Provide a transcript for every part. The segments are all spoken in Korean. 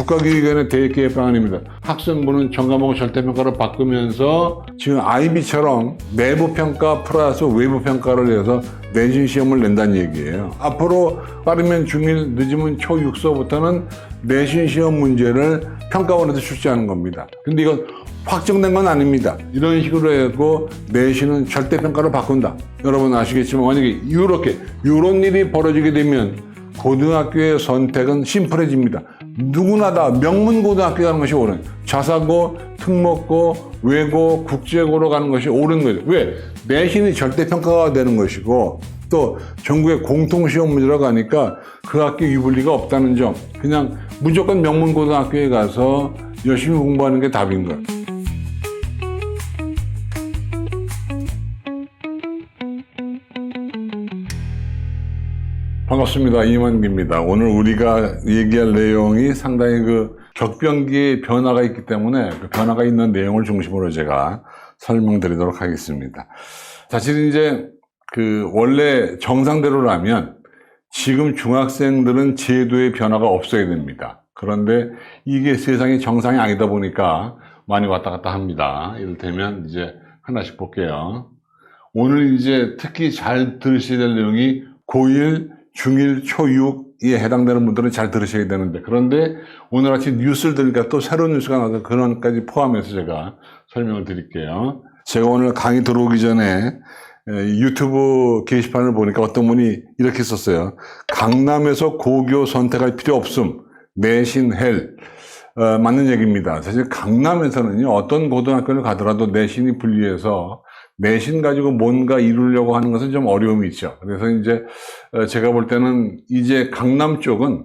국가교육위원회 대입계획 방안입니다. 학생부는 전과목 절대평가로 바꾸면서 지금 IB처럼 내부평가 플러스 외부평가를 해서 내신 시험을 낸다는 얘기예요. 앞으로 빠르면 중1, 늦으면 초6서부터는 내신 시험 문제를 평가원에서 출제하는 겁니다. 근데 이건 확정된 건 아닙니다. 이런 식으로 해서 내신은 절대평가로 바꾼다. 여러분 아시겠지만 만약에 이런 일이 벌어지게 되면 고등학교의 선택은 심플해집니다. 누구나 다 명문고등학교 가는 것이 옳은, 자사고, 특목고, 외고, 국제고로 가는 것이 옳은 거예요. 왜? 내신이 절대평가가 되는 것이고 또 전국의 공통시험 문제라고 하니까 그 학교 유불리가 없다는 점, 그냥 무조건 명문고등학교에 가서 열심히 공부하는 게 답인 거예요. 반갑습니다. 이만기입니다. 오늘 우리가 얘기할 내용이 상당히 격변기의 변화가 있기 때문에 그 변화가 있는 내용을 중심으로 제가 설명드리도록 하겠습니다. 사실 이제 원래 정상대로라면 지금 중학생들은 제도의 변화가 없어야 됩니다. 그런데 이게 세상이 정상이 아니다 보니까 많이 왔다 갔다 합니다. 이를테면 이제 하나씩 볼게요. 오늘 이제 특히 잘 들으셔야 될 내용이 고1, 중1, 초6에 해당되는 분들은 잘 들으셔야 되는데, 그런데 오늘 아침 뉴스를 들으니까 또 새로운 뉴스가 나와서 그런까지 포함해서 제가 설명을 드릴게요. 제가 오늘 강의 들어오기 전에 유튜브 게시판을 보니까 어떤 분이 이렇게 썼어요. 강남에서 고교 선택할 필요 없음. 내신 헬. 맞는 얘기입니다. 사실 강남에서는요, 어떤 고등학교를 가더라도 내신이 불리해서 내신 가지고 뭔가 이루려고 하는 것은 좀 어려움이 있죠. 그래서 이제 제가 볼 때는 이제 강남 쪽은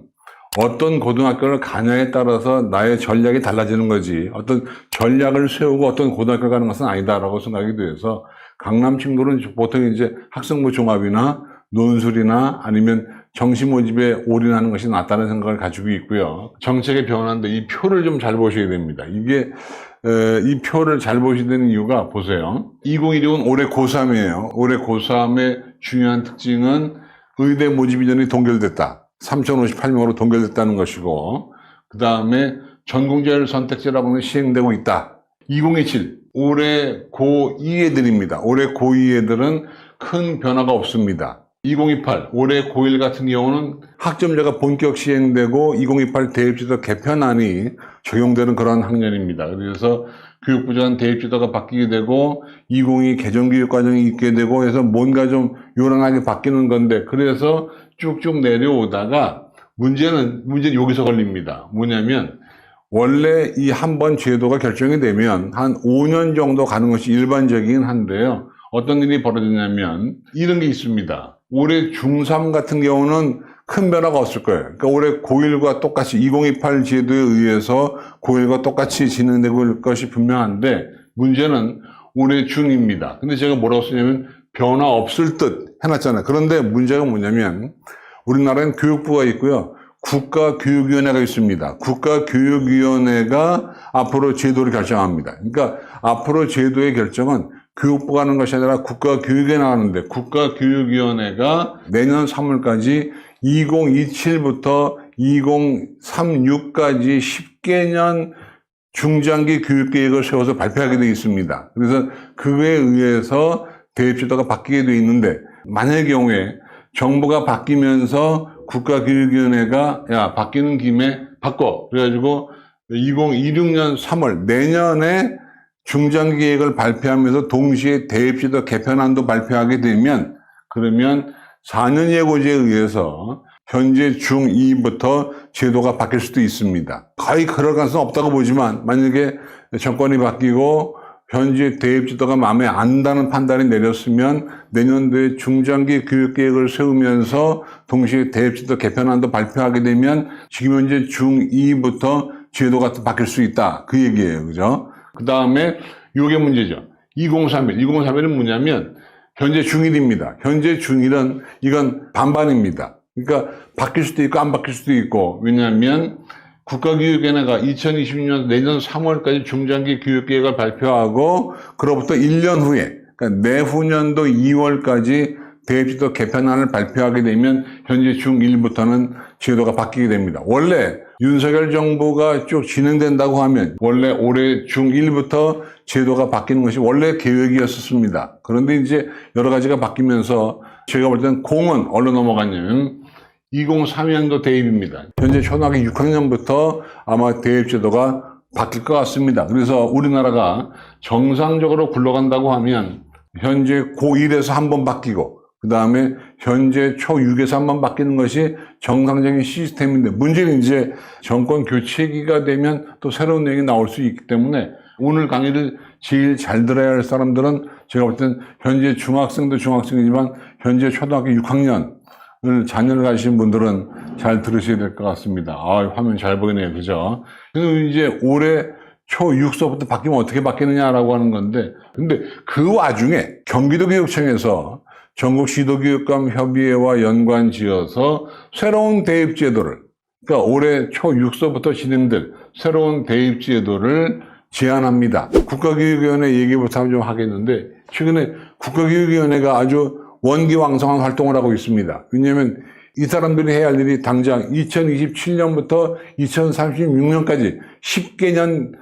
어떤 고등학교를 가냐에 따라서 나의 전략이 달라지는 거지, 어떤 전략을 세우고 어떤 고등학교 가는 것은 아니다라고 생각이 돼서 강남 친구들은 보통 이제 학생부 종합이나 논술이나 아니면 정시 모집에 올인하는 것이 낫다는 생각을 가지고 있고요. 정책의 변화인데 이 표를 좀 잘 보셔야 됩니다. 이 표를 잘 보셔야 되는 이유가 보세요. 2016은 올해 고3이에요. 올해 고3의 중요한 특징은 의대 모집 인원이 동결됐다. 3,058명으로 동결됐다는 것이고, 그 다음에 전공자율 선택제라고 하는 게 시행되고 있다. 2027, 올해 고2 애들입니다. 올해 고2 애들은 큰 변화가 없습니다. 2028, 올해 고1 같은 경우는 학점제가 본격 시행되고 2028 대입제도 개편안이 적용되는 그런 학년입니다. 그래서 교육부 전 대입제도가 바뀌게 되고 2022 개정교육과정이 있게 되고 해서 뭔가 좀 요란하게 바뀌는 건데, 그래서 쭉쭉 내려오다가 문제는 여기서 걸립니다. 뭐냐면 원래 이 한 번 제도가 결정이 되면 한 5년 정도 가는 것이 일반적이긴 한데요. 어떤 일이 벌어지냐면 이런 게 있습니다. 올해 중3 같은 경우는 큰 변화가 없을 거예요. 그러니까 올해 고1과 똑같이 2028 제도에 의해서 고1과 똑같이 진행되고 있을 것이 분명한데, 문제는 올해 중2입니다. 근데 제가 뭐라고 쓰냐면 변화 없을 듯 해놨잖아요. 그런데 문제가 뭐냐면 우리나라엔 교육부가 있고요. 국가교육위원회가 있습니다. 국가교육위원회가 앞으로 제도를 결정합니다. 그러니까 앞으로 제도의 결정은 교육부가 하는 것이 아니라 국가교육위원회가 하는데, 국가교육위원회가 내년 3월까지 2027부터 2036까지 10개년 중장기 교육계획을 세워서 발표하게 되어 있습니다. 그래서 그에 의해서 대입제도가 바뀌게 되어 있는데, 만약의 경우에 정부가 바뀌면서 국가교육위원회가 바뀌는 김에 바꿔, 그래가지고 2026년 3월 내년에 중장기 계획을 발표하면서 동시에 대입제도 개편안도 발표하게 되면, 그러면 4년 예고제에 의해서 현재 중2부터 제도가 바뀔 수도 있습니다. 거의 그럴 가능성은 없다고 보지만, 만약에 정권이 바뀌고 현재 대입제도가 마음에 안 든다는 판단이 내렸으면 내년도에 중장기 교육계획을 세우면서 동시에 대입제도 개편안도 발표하게 되면 지금 현재 중2부터 제도가 바뀔 수 있다, 그 얘기예요. 그죠? 그 다음에 이게 문제죠. 2031은 뭐냐면 현재 중1입니다. 현재 중1은 이건 반반입니다. 그러니까 바뀔 수도 있고 안 바뀔 수도 있고, 왜냐하면 국가교육위원회가 2020년 내년 3월까지 중장기 교육계획을 발표하고 그로부터 1년 후에, 그러니까 내후년도 2월까지 대입제도 개편안을 발표하게 되면 현재 중1부터는 제도가 바뀌게 됩니다. 원래 윤석열 정부가 쭉 진행된다고 하면 원래 올해 중1부터 제도가 바뀌는 것이 원래 계획이었습니다. 그런데 이제 여러 가지가 바뀌면서 제가 볼 때는 공은 어디로 넘어갔냐면 2032년도 대입입니다. 현재 초등학교 6학년부터 아마 대입 제도가 바뀔 것 같습니다. 그래서 우리나라가 정상적으로 굴러간다고 하면 현재 고1에서 한 번 바뀌고 그 다음에 현재 초6에서 한 번 바뀌는 것이 정상적인 시스템인데 문제는 이제 정권 교체기가 되면 또 새로운 내용이 나올 수 있기 때문에 오늘 강의를 제일 잘 들어야 할 사람들은 제가 볼 땐 현재 중학생도 중학생이지만 현재 초등학교 6학년을 자녀를 가지신 분들은 잘 들으셔야 될 것 같습니다. 아, 화면 잘 보이네요. 그죠? 그래서 이제 올해 초6서부터 바뀌면 어떻게 바뀌느냐라고 하는 건데 근데 그 와중에 경기도교육청에서 전국 지도교육감 협의회와 연관 지어서 새로운 대입 제도를 그러니까 올해 초6서부터 진행될 새로운 대입 제도를 제안합니다. 국가교육위원회 얘기부터 좀 하겠는데 최근에 국가교육위원회가 아주 원기왕성한 활동을 하고 있습니다. 왜냐하면 이 사람들이 해야 할 일이 당장 2027년부터 2036년까지 10개년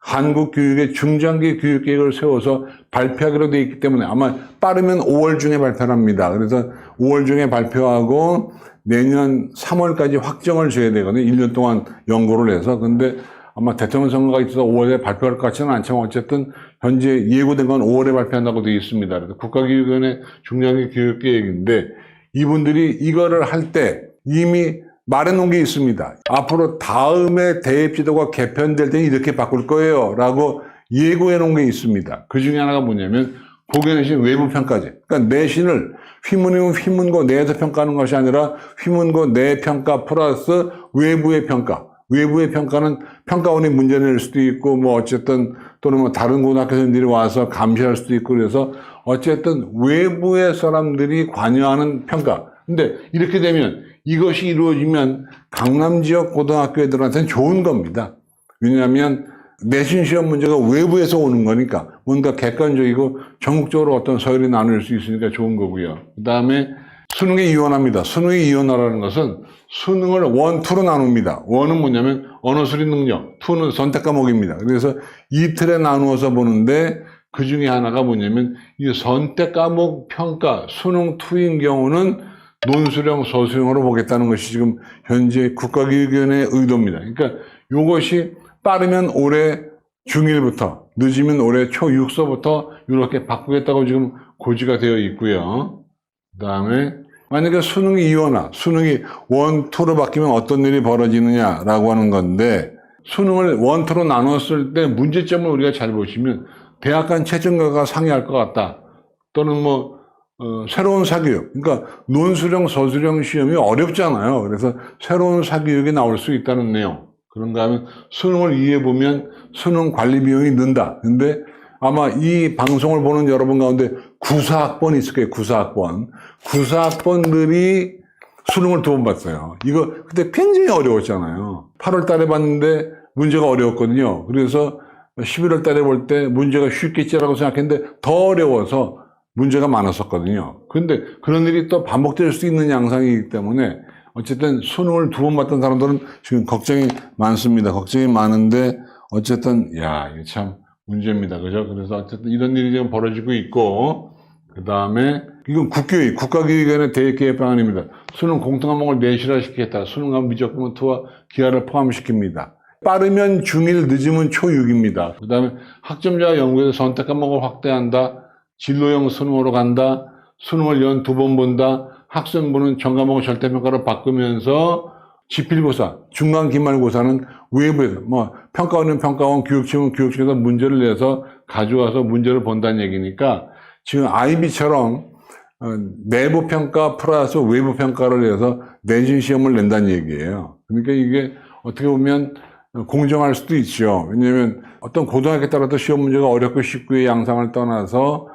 한국 교육의 중장기 교육 계획을 세워서 발표하기로 되어 있기 때문에 아마 빠르면 5월 중에 발표를 합니다. 그래서 5월 중에 발표하고 내년 3월까지 확정을 줘야 되거든요. 1년 동안 연구를 해서. 근데 아마 대통령 선거가 있어서 5월에 발표할 것 같지는 않지만 어쨌든 현재 예고된 건 5월에 발표한다고 되어 있습니다. 그래서 국가교육원의 중장기 교육 계획인데 이분들이 이거를 할 때 이미 말해놓은 게 있습니다. 앞으로 다음에 대입제도가 개편될 때는 이렇게 바꿀 거예요 라고 예고해놓은 게 있습니다. 그 중에 하나가 뭐냐면 고교내신 외부평가제. 그러니까 내신을 휘문이면 휘문고 내에서 평가하는 것이 아니라 휘문고 내 평가 플러스 외부의 평가. 외부의 평가는 평가원이 문제 낼 수도 있고 뭐 어쨌든 또는 뭐 다른 고등학교생들이 와서 감시할 수도 있고 그래서 어쨌든 외부의 사람들이 관여하는 평가. 근데 이렇게 되면 이것이 이루어지면 강남 지역 고등학교 애들한테는 좋은 겁니다. 왜냐하면 내신 시험 문제가 외부에서 오는 거니까 뭔가 객관적이고 전국적으로 어떤 서열이 나눌 수 있으니까 좋은 거고요. 그 다음에 수능이 이원화입니다. 수능이 이원화라는 것은 수능을 원, 투로 나눕니다. 원은 뭐냐면 언어 수리 능력, 투는 선택 과목입니다. 그래서 이틀에 나누어서 보는데 그 중에 하나가 뭐냐면 이 선택 과목 평가 수능 투인 경우는 논술형, 서술형으로 보겠다는 것이 지금 현재 국가교육위원회의 의도입니다. 그러니까 이것이 빠르면 올해 중1부터 늦으면 올해 초6서부터 이렇게 바꾸겠다고 지금 고지가 되어 있고요. 그 다음에 만약에 수능이 이원화, 수능이 원, 투로 바뀌면 어떤 일이 벌어지느냐라고 하는 건데 수능을 원, 투로 나눴을 때 문제점을 우리가 잘 보시면 대학 간 최저가가 상회할 것 같다. 또는 뭐 새로운 사교육, 그러니까 논술형, 서술형 시험이 어렵잖아요. 그래서 새로운 사교육이 나올 수 있다는 내용. 그런가 하면 수능을 이해해보면 수능 관리 비용이 는다. 근데 아마 이 방송을 보는 여러분 가운데 구사학번이 있을 거예요. 구사학번. 구사학번들이 수능을 2번 봤어요. 이거 그때 굉장히 어려웠잖아요. 8월 달에 봤는데 문제가 어려웠거든요. 그래서 11월 달에 볼 때 문제가 쉽겠지라고 생각했는데 더 어려워서 문제가 많았었거든요. 그런데 그런 일이 또 반복될 수 있는 양상이기 때문에 어쨌든 수능을 2번 봤던 사람들은 지금 걱정이 많습니다. 걱정이 많은데 어쨌든 야, 이게 참 문제입니다. 그죠? 그래서 어쨌든 이런 일이 지금 벌어지고 있고 그 다음에 이건 국가교육위원회 대입계획 방안입니다. 수능 공통과목을 내실화시키겠다. 수능과 미적분 투와 기하를 포함시킵니다. 빠르면 중1, 늦으면 초6입니다. 그 다음에 학점자 연구에서 선택 과목을 확대한다. 진로형 수능으로 간다. 수능을 연 2번 본다. 학생부는 전과목을 절대평가로 바꾸면서 지필고사, 중간 기말고사는 외부에서 뭐 평가원은 평가원, 교육청은 교육청에서 문제를 내서 가져와서 문제를 본다는 얘기니까 지금 IB처럼 내부 평가 플러스 외부 평가를 해서 내신 시험을 낸다는 얘기예요. 그러니까 이게 어떻게 보면 공정할 수도 있죠. 왜냐하면 어떤 고등학교에 따라서 시험 문제가 어렵고 쉽고의 양상을 떠나서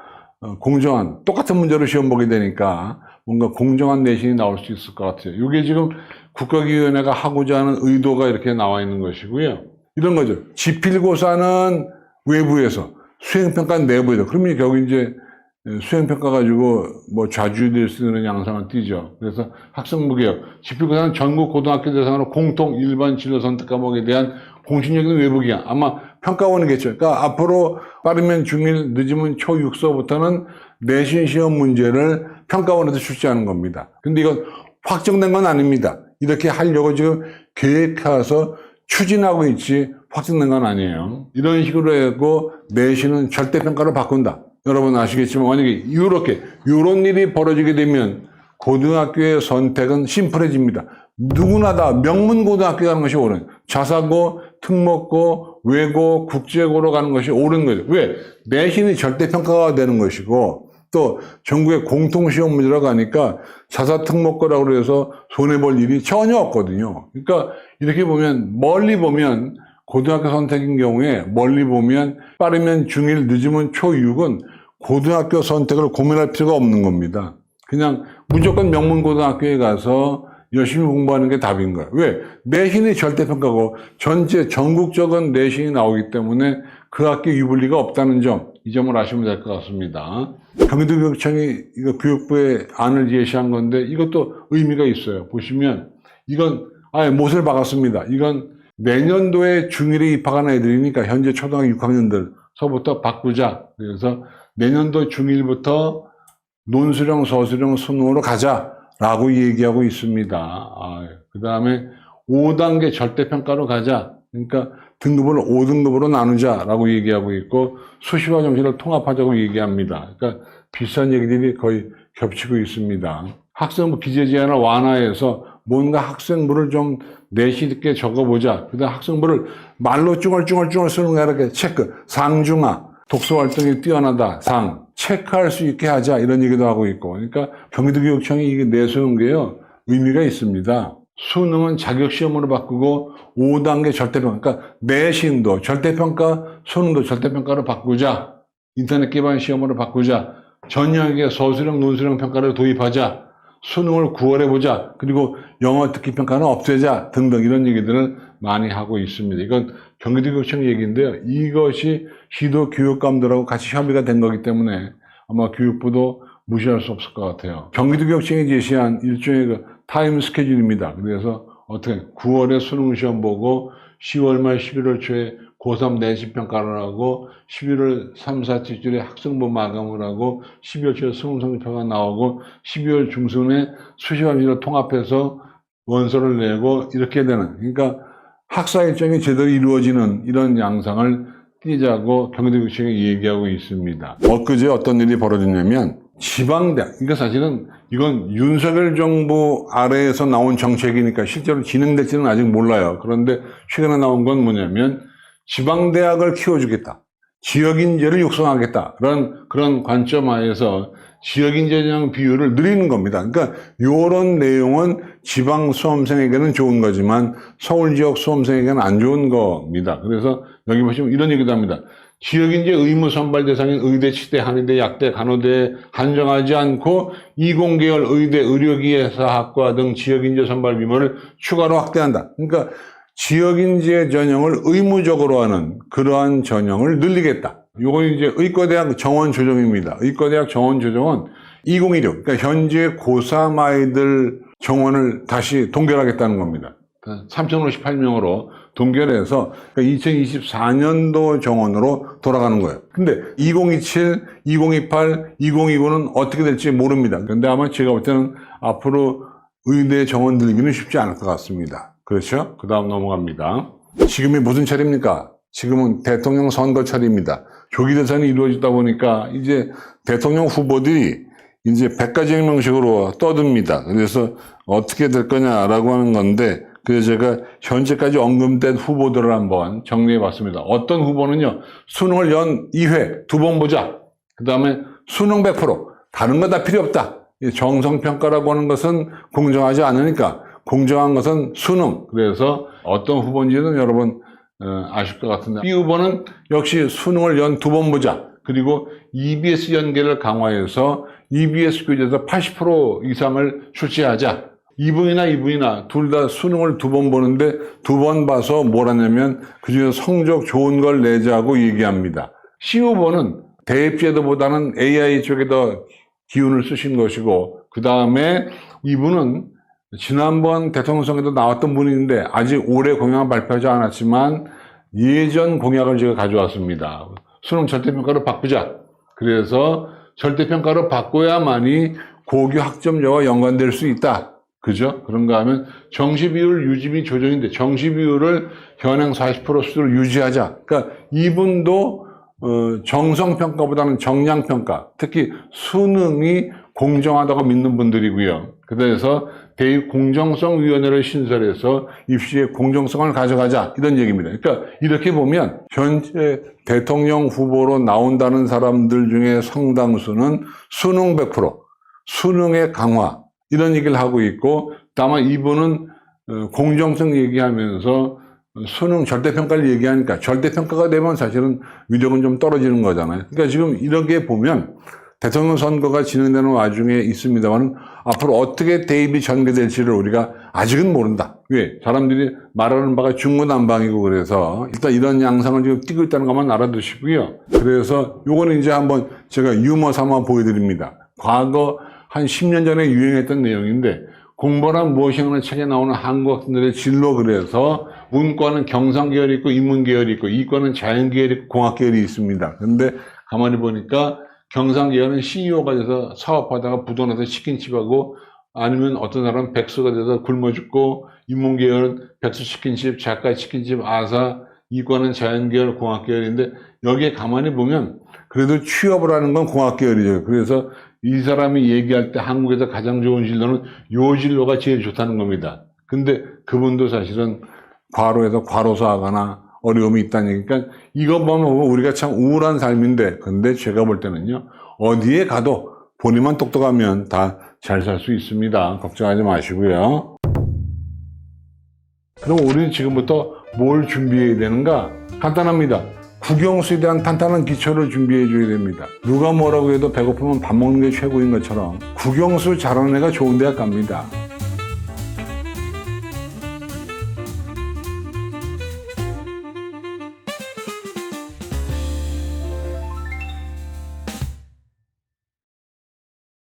공정한 똑같은 문제로 시험 보게 되니까 뭔가 공정한 내신이 나올 수 있을 것 같아요. 이게 지금 국가교육위원회가 하고자 하는 의도가 이렇게 나와 있는 것이고요. 이런 거죠. 지필고사는 외부에서, 수행평가는 내부에서. 그러면 결국 이제 수행평가 가지고 뭐 좌지우지될 수 있는 양상을 띠죠. 그래서 학생부개혁, 지필고사는 전국 고등학교 대상으로 공통 일반 진로 선택 과목에 대한 공신력인 외부 기관, 아마 평가원이겠죠. 그러니까 앞으로 빠르면 중1, 늦으면 초6서부터는 내신 시험 문제를 평가원에서 출제하는 겁니다. 근데 이건 확정된 건 아닙니다. 이렇게 하려고 지금 계획해서 추진하고 있지 확정된 건 아니에요. 이런 식으로 해고 내신은 절대평가로 바꾼다. 여러분 아시겠지만 만약에 이런 일이 벌어지게 되면 고등학교의 선택은 심플해집니다. 누구나 다 명문고등학교 가는 것이 옳은, 자사고, 특목고, 외고, 국제고로 가는 것이 옳은 거죠. 왜? 내신이 절대평가가 되는 것이고 또 전국의 공통시험 문제라고 하니까 자사특목고라고 해서 손해볼 일이 전혀 없거든요. 그러니까 이렇게 보면 멀리 보면 고등학교 선택인 경우에 멀리 보면 빠르면 중1, 늦으면 초6은 고등학교 선택을 고민할 필요가 없는 겁니다. 그냥 무조건 명문고등학교에 가서 열심히 공부하는 게 답인 거예요. 왜? 내신이 절대평가고 전체 전국적인 내신이 나오기 때문에 그 학교 유불리가 없다는 점, 이 점을 아시면 될 것 같습니다. 경기도교육청이 이거 교육부에 안을 제시한 건데 이것도 의미가 있어요. 보시면 이건 아예 못을 박았습니다. 이건 내년도에 중1에 입학하는 애들이니까 현재 초등학교 6학년들서부터 바꾸자. 그래서 내년도 중1부터 논술형, 서술형, 수능으로 가자라고 얘기하고 있습니다. 그 다음에 5단계 절대평가로 가자. 그러니까 등급을 5등급으로 나누자라고 얘기하고 있고 수시와 정시를 통합하자고 얘기합니다. 그러니까 비슷한 얘기들이 거의 겹치고 있습니다. 학생부 기재 제한을 완화해서 뭔가 학생부를 좀 내실 있게 적어보자. 그 다음 학생부를 말로 쭈글쭈글 쓰는 거 이렇게 체크, 상중하, 독서활동이 뛰어나다, 상, 체크할 수 있게 하자, 이런 얘기도 하고 있고. 그러니까 경기도교육청이 이게 내세운 게요, 의미가 있습니다. 수능은 자격시험으로 바꾸고 5단계 절대평가, 그러니까 내신도 절대평가, 수능도 절대평가로 바꾸자. 인터넷 기반 시험으로 바꾸자. 전형의 서술형, 논술형 평가를 도입하자. 수능을 9월에 보자. 그리고 영어 듣기 평가는 없애자. 등등 이런 얘기들을 많이 하고 있습니다. 이건 경기도교육청 얘기인데요. 이것이 시도 교육감들하고 같이 협의가 된 거기 때문에 아마 교육부도 무시할 수 없을 것 같아요. 경기도교육청이 제시한 일종의 그 타임 스케줄입니다. 그래서 어떻게 9월에 수능 시험 보고 10월 말 11월 초에 고3 내신 평가를 하고 11월 3, 4, 7주에 학생부 마감을 하고 12월 초에 수능 성적표가 나오고 12월 중순에 수시와 정시를 통합해서 원서를 내고 이렇게 되는, 그러니까 학사 일정이 제대로 이루어지는 이런 양상을 띄자고 경기도교육청이 얘기하고 있습니다. 엊그제 어떤 일이 벌어졌냐면 지방대학, 그러니까 사실은 이건 윤석열 정부 아래에서 나온 정책이니까 실제로 진행될지는 아직 몰라요. 그런데 최근에 나온 건 뭐냐면 지방대학을 키워주겠다, 지역인재를 육성하겠다, 그런 관점 하에서 지역인재 전형 비율을 늘리는 겁니다. 그러니까 이런 내용은 지방 수험생에게는 좋은 거지만 서울 지역 수험생에게는 안 좋은 겁니다. 그래서 여기 보시면 이런 얘기도 합니다. 지역인재 의무 선발 대상인 의대, 치대, 한의대, 약대, 간호대에 한정하지 않고 이공계열 의대, 의료기계사학과 등 지역인재 선발 규모를 추가로 확대한다. 그러니까 지역인재 전형을 의무적으로 하는 그러한 전형을 늘리겠다. 요건 이제 의과대학 정원 조정입니다. 의과대학 정원 조정은 2016, 그러니까 현재 고3 아이들 정원을 다시 동결하겠다는 겁니다. 3,058명으로 동결해서 2024년도 정원으로 돌아가는 거예요. 근데 2027, 2028, 2029는 어떻게 될지 모릅니다. 근데 아마 제가 볼 때는 앞으로 의대 정원 늘리기는 쉽지 않을 것 같습니다. 그렇죠? 그 다음 넘어갑니다. 지금이 무슨 차례입니까? 지금은 대통령 선거철입니다. 조기 대선이 이루어지다 보니까 이제 대통령 후보들이 이제 100가지 행명식으로 떠듭니다. 그래서 어떻게 될 거냐라고 하는 건데, 그래서 제가 현재까지 언급된 후보들을 한번 정리해 봤습니다. 어떤 후보는요, 수능을 연 2회, 2번 보자. 그 다음에 수능 100%, 다른 거 다 필요 없다. 정성평가라고 하는 것은 공정하지 않으니까 공정한 것은 수능. 그래서 어떤 후보인지는 여러분 아실 것 같은데, B 후보는 역시 수능을 연 2번 보자. 그리고 EBS 연계를 강화해서 EBS 교재에서 80% 이상을 출제하자. 이분이나 둘 다 수능을 2번 보는데 2번 봐서 뭘 하냐면 그중에서 성적 좋은 걸 내자고 얘기합니다. C 후보는 대입제도보다는 AI 쪽에 더 기운을 쓰신 것이고, 그 다음에 이분은 지난번 대통령 선거에도 나왔던 분인데 아직 올해 공약을 발표하지 않았지만 예전 공약을 제가 가져왔습니다. 수능 절대평가로 바꾸자. 그래서 절대평가로 바꿔야만이 고교 학점제와 연관될 수 있다. 그죠? 그런가 하면 정시비율 유지 및 조정인데 정시비율을 현행 40% 수준으로 유지하자. 그러니까 이분도 정성평가보다는 정량평가, 특히 수능이 공정하다고 믿는 분들이고요. 그래서 대입공정성위원회를 신설해서 입시의 공정성을 가져가자, 이런 얘기입니다. 그러니까 이렇게 보면 현재 대통령 후보로 나온다는 사람들 중에 상당수는 수능 100%, 수능의 강화, 이런 얘기를 하고 있고, 다만 이분은 공정성 얘기하면서 수능 절대평가를 얘기하니까 절대평가가 되면 사실은 위력은 좀 떨어지는 거잖아요. 그러니까 지금 이렇게 보면 대통령 선거가 진행되는 와중에 있습니다만 앞으로 어떻게 대입이 전개될지를 우리가 아직은 모른다. 왜? 사람들이 말하는 바가 중구난방이고 그래서 일단 이런 양상을 지금 띄고 있다는 것만 알아두시고요. 그래서 요거는 이제 한번 제가 유머 삼아 보여드립니다. 과거 한 10년 전에 유행했던 내용인데 공부란 무엇이냐는 책에 나오는 한국 학생들의 진로, 그래서 문과는 경상계열이 있고 인문계열이 있고 이과는 자연계열이 있고 공학계열이 있습니다. 근데 가만히 보니까 경상계열은 CEO가 돼서 사업하다가 부도나서 치킨집하고, 아니면 어떤 사람은 백수가 돼서 굶어 죽고, 인문계열은 백수 치킨집, 작가 치킨집, 아사, 이과는 자연계열, 공학계열인데 여기에 가만히 보면 그래도 취업을 하는 건 공학계열이죠. 그래서 이 사람이 얘기할 때 한국에서 가장 좋은 진로는 요 진로가 제일 좋다는 겁니다. 근데 그분도 사실은 과로에서 과로사 하거나 어려움이 있다는 얘기니까, 그러니까 이거 보면 우리가 참 우울한 삶인데, 근데 제가 볼 때는요, 어디에 가도 본인만 똑똑하면 다 잘 살 수 있습니다. 걱정하지 마시고요. 그럼 우리는 지금부터 뭘 준비해야 되는가? 간단합니다. 국영수에 대한 탄탄한 기초를 준비해 줘야 됩니다. 누가 뭐라고 해도 배고프면 밥 먹는 게 최고인 것처럼 국영수 잘하는 애가 좋은 대학 갑니다.